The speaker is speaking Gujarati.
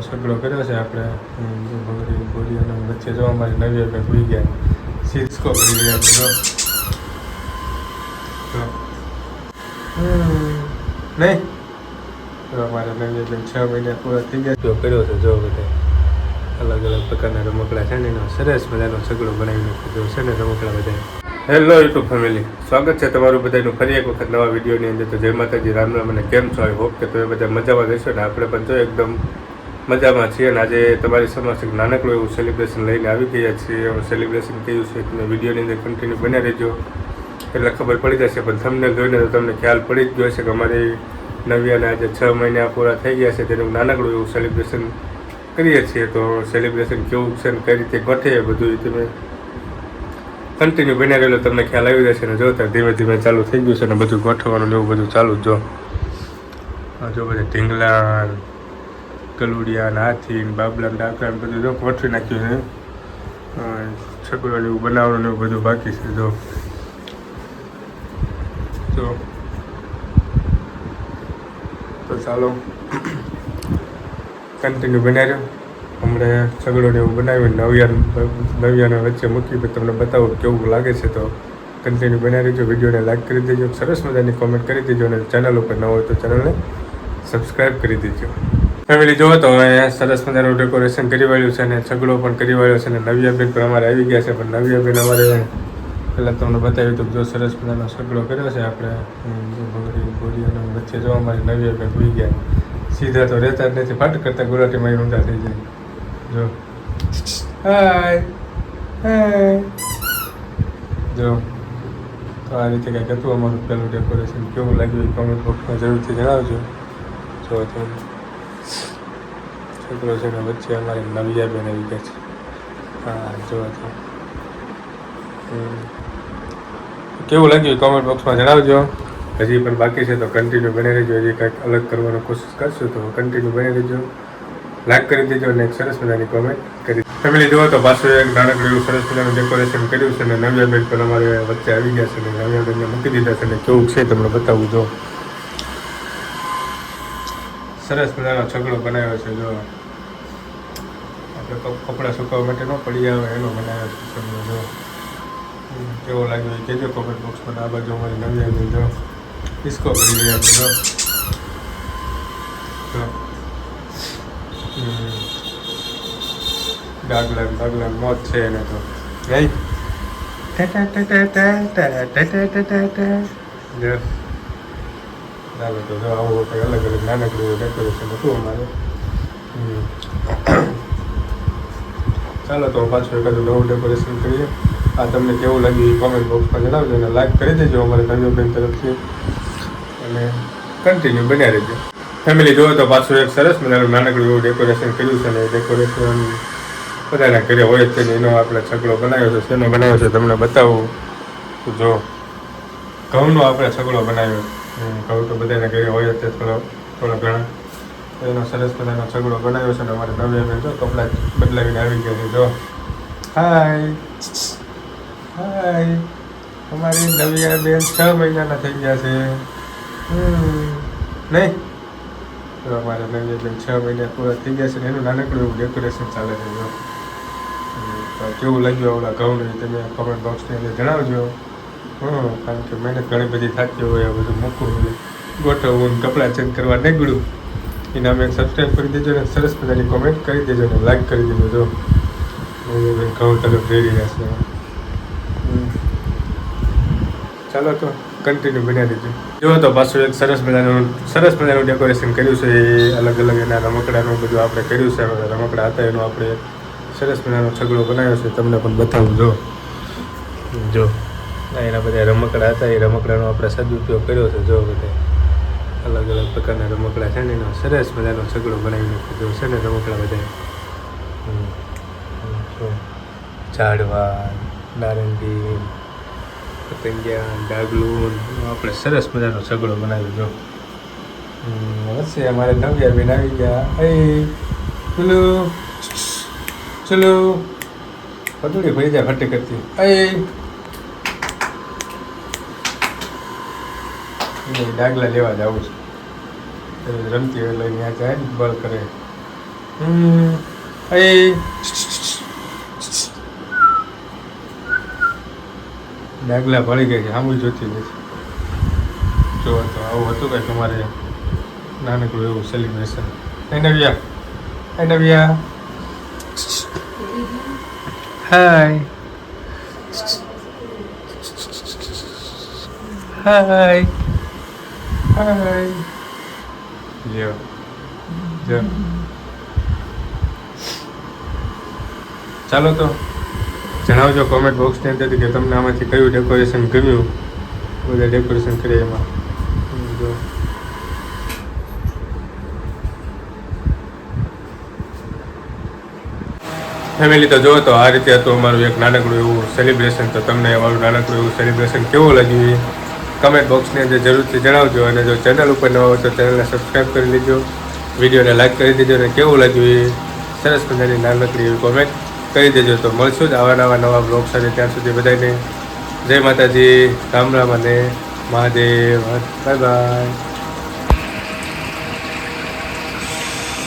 સગડો કર્યો છે આપણે બોરી અને વચ્ચે જોવા મારી નવી આપણે ભૂઈ ગયા સિસ્કો કરી ગયા છે નહીં તો અમારે નવી બેન 6 મહિના પૂરા થઈ ગયા તો કર્યો છે જો બધા અલગ અલગ પ્રકારના રમકડા છે ને એનો સરસ મજાનો સગડો બનાવી નાખ્યો છે ને રમકડા બધા. હેલો યુટ્યુબ ફેમિલી, સ્વાગત છે તમારું બધાનું ફરી એક વખત નવા વિડીયોની અંદર. તો જય માતાજી, રામ રામ અને કેમ છો? આઈ હોપ કે તમે બધા મજામાં રહેશો ને આપણે પણ જો એકદમ મજામાં છીએ. અને આજે તમારી સમક્ષ એક નાનકડું એવું સેલિબ્રેશન લઈને આવી ગયા છીએ. એવું સેલિબ્રેશન કયું છે તમે વિડીયોની અંદર કન્ટિન્યુ બન્યા રહેજો એટલે ખબર પડી જશે. પણ થંબનેલ જોઈને તો તમને ખ્યાલ પડી જ ગયો છે કે અમારી નવ્યાને આજે 6 મહિના પૂરા થઈ ગયા છે. તેનું નાનકડું એવું સેલિબ્રેશન કરીએ છીએ. તો સેલિબ્રેશન કેવું છે ને કઈ રીતે ગોઠે બધું તમે કન્ટિન્યુ બન્યા રહેલો તમને ખ્યાલ આવી જશે. ને જોતા ધીમે ધીમે ચાલુ થઈ ગયું છે ને બધું ગોઠવવાનું એવું બધું ચાલુ જ જો બધા ઢીંગલા ગલુડિયા ને હાથી ને બાબલા ને ડાકરા ને બધું જો ગોઠવી નાખ્યું છે. છકડો એવું બનાવવાનું એવું બધું બાકી છે. જો તો ચાલો કન્ટિન્યુ બન્યા રહ્યો. હમણાં સગડોને એવું બનાવ્યું નવ્યાને વચ્ચે મૂકી તમને બતાવું કેવું લાગે છે. તો કન્ટિન્યુ બનાવી રહેજો. વિડીયોને લાઈક કરી દેજો, સરસ મજાની કોમેન્ટ કરી દેજો અને ચેનલ ઉપર ન હોય તો ચેનલને સબસ્ક્રાઈબ કરી દેજો. ફેમિલી જોવો તો અહીંયા સરસ મજાનું ડેકોરેશન કરી વાળ્યું છે અને સગડો પણ કરી વાળ્યો છે. અને નવ્યાબેન પણ અમારે આવી ગયા છે. પણ નવ્યાબેન અમારે પહેલાં તમને બતાવ્યું હતું જો સરસ મજાનો સગડો કર્યો છે આપણે બોરી અને વચ્ચે જોવા મારી નવ્યાબેન ભૂઈ ગયા સીધા તો રહેતા જ નથી, ફાટ કરતાં ગુલાટી મારી ઊંધા થઈ જાય. જો હાય હાય જો તો આ રીતે કંઈક હતું અમારું પહેલું ડેકોરેશન. કેવું લાગ્યું એ કોમેન્ટ બોક્સમાં જરૂરથી જણાવજો. જો તો છોકરો છે ને વચ્ચે અમારી નવ્યાબેન આવી ગયા છે. હા જો તો કેવું લાગ્યું કોમેન્ટ બોક્સમાં જણાવજો. હજી પણ બાકી છે તો કન્ટિન્યુ બની રહેજો. હજી કંઈક અલગ કરવાનો કોશિશ કરશું તો કન્ટિન્યુ બની રહેજો. લાઈક કરી દેજો અને એક સરસ મજાની કોમેન્ટ કરી. ફેમિલી જુઓ તો પાછું એક નાનકડું એવું સરસ મજાનું ડેકોરેશન કર્યું છે. અને નવ્યાબેન પણ અમારે વચ્ચે આવી ગયા છે. અને નવ્યાબેનને મૂકી દીધા છે. અને કેવું છે તમને બતાવું. જો સરસ મજાનો છગડો બનાવ્યો છે. જો આપણે કપડાં સુકાવવા માટે ન પડી આવે એનો બનાવ્યો છે છગડો. જો કેવો લાગ્યો એ કહેજો કોમેન્ટ બોક્સમાં. આ બાજુ અમારી નવ્યાબેન જો ડિસ્કો કરી રહ્યા છે. જો ડાગલા મોત છે એને તો ચાલો તો જો આવું કંઈ અલગ અલગ નાનકડું ડેકોરેશન હતું અમારે. ચાલો તો પાછું એકાદું નવું ડેકોરેશન કરીએ. આ તમને કેવું લાગ્યું એ કોમેન્ટ બોક્સમાં જણાવજો અને લાઈક કરી દેજો અમારે નવ્યાબેન તરફથી અને કન્ટિન્યુ બન્યા રહેજો. ફેમિલી જોવો તો પાછું એક સરસ મજાનું નાનકડું એવું ડેકોરેશન કર્યું છે. અને ડેકોરેશન બધાના ઘરે હોય જ છે ને એનો આપણે છગડો બનાવ્યો છે. શેનો બનાવ્યો છે તમને બતાવું. જો ઘઉંનો આપણે છગડો બનાવ્યો. ઘઉં તો બધાના ઘરે હોય જ છે થોડો ઘણા. એનો સરસ મજાનો છગડો બનાવ્યો છે. અને અમારે નવ્યાબેન જો કપડાં બદલાવીને આવી ગયા છે. જો હાય હાય અમારી નવ્યાબેન 6 મહિનાના થઈ ગયા છે. નહીં તો અમારે નવ્યાબેન 6 મહિના પૂરા થઈ ગયા છે. ને એનું નાનકડું એવું ડેકોરેશન ચાલે છે. જો કેવું લાગ્યું આવડા ઘઉંનું તમે કોમેન્ટ બોક્સની અંદર જણાવજો. કારણ કે મહેનત ઘણી બધી થતી હોય, બધું મૂકવું હોય, ગોઠવવું, કપડાં ચેન્જ કરવા નીકળ્યું એના અમે સબસ્ક્રાઈબ કરી દેજો અને સરસ મજાની કોમેન્ટ કરી દેજો અને લાઈક કરી દેજો. જો ઘઉં તરફ જઈ રહ્યા છે. ચાલો તો કન્ટિન્યુ બન્યા દેજો. જો તો પાછું એક સરસ મજાનું ડેકોરેશન કર્યું છે. એ અલગ અલગ એના રમકડાનું બધું આપણે કર્યું છે. રમકડા હતા એનો આપણે સરસ મજાનો છગડો બનાવ્યો છે. તમને પણ બતાવું. જો એના બધા રમકડા હતા. એ રમકડાનો આપણે સદુપયોગ કર્યો છે. જો બધા અલગ અલગ પ્રકારના રમકડા છે ને એનો સરસ મજાનો છગડો બનાવી નાખ્યો. જો છે ને રમકડા બધા ઝાડવા, નારંગી, પતંગિયા, ડાગલું આપણે સરસ મજાનો છગડો બનાવ્યો. જો હશે અમારે નવ્યાબેન આવી ગયા. ચલો ચલો પતંગી ભરી જાય ફટી કરતી. ડાગલા લેવા જવું છે. રમતી હોય લઈને ત્યાં જાય ને બળ કરે. ડાગલા પડી ગયા છે આમ જોતી નથી. જો તો આવું હતું કે તમારે નાનકડું એવું સેલિબ્રેશન. નવ્યા હાય હાય હાય લ્યો જો ચાલો તો જણાવજો કોમેન્ટ બોક્સની અંદર કે તમને આમાંથી કયું ડેકોરેશન ગમ્યું. બધા ડેકોરેશન કરીએ એમાં જો ફેમિલી. તો જો તો આ રીતે હતું અમારું એક નાનકડું એવું સેલિબ્રેશન. તો તમને અમારું નાનકડું એવું સેલિબ્રેશન કેવું લાગ્યું એ કમેન્ટ બોક્સની અંદર જરૂરથી જણાવજો. અને જો ચેનલ ઉપર નવા હોય તો ચેનલને સબસ્ક્રાઈબ કરી લેજો, વિડીયોને લાઈક કરી દેજો અને કેવું લાગ્યું એ સરસ મજાની નાનકડી એવી કોમેન્ટ કરી દેજો. તો મળશું જ આવા નવા બ્લોગ સાથે. ત્યાં સુધી બધાને જય માતાજી, રામ રામ અને મહાદેવ. Bye bye.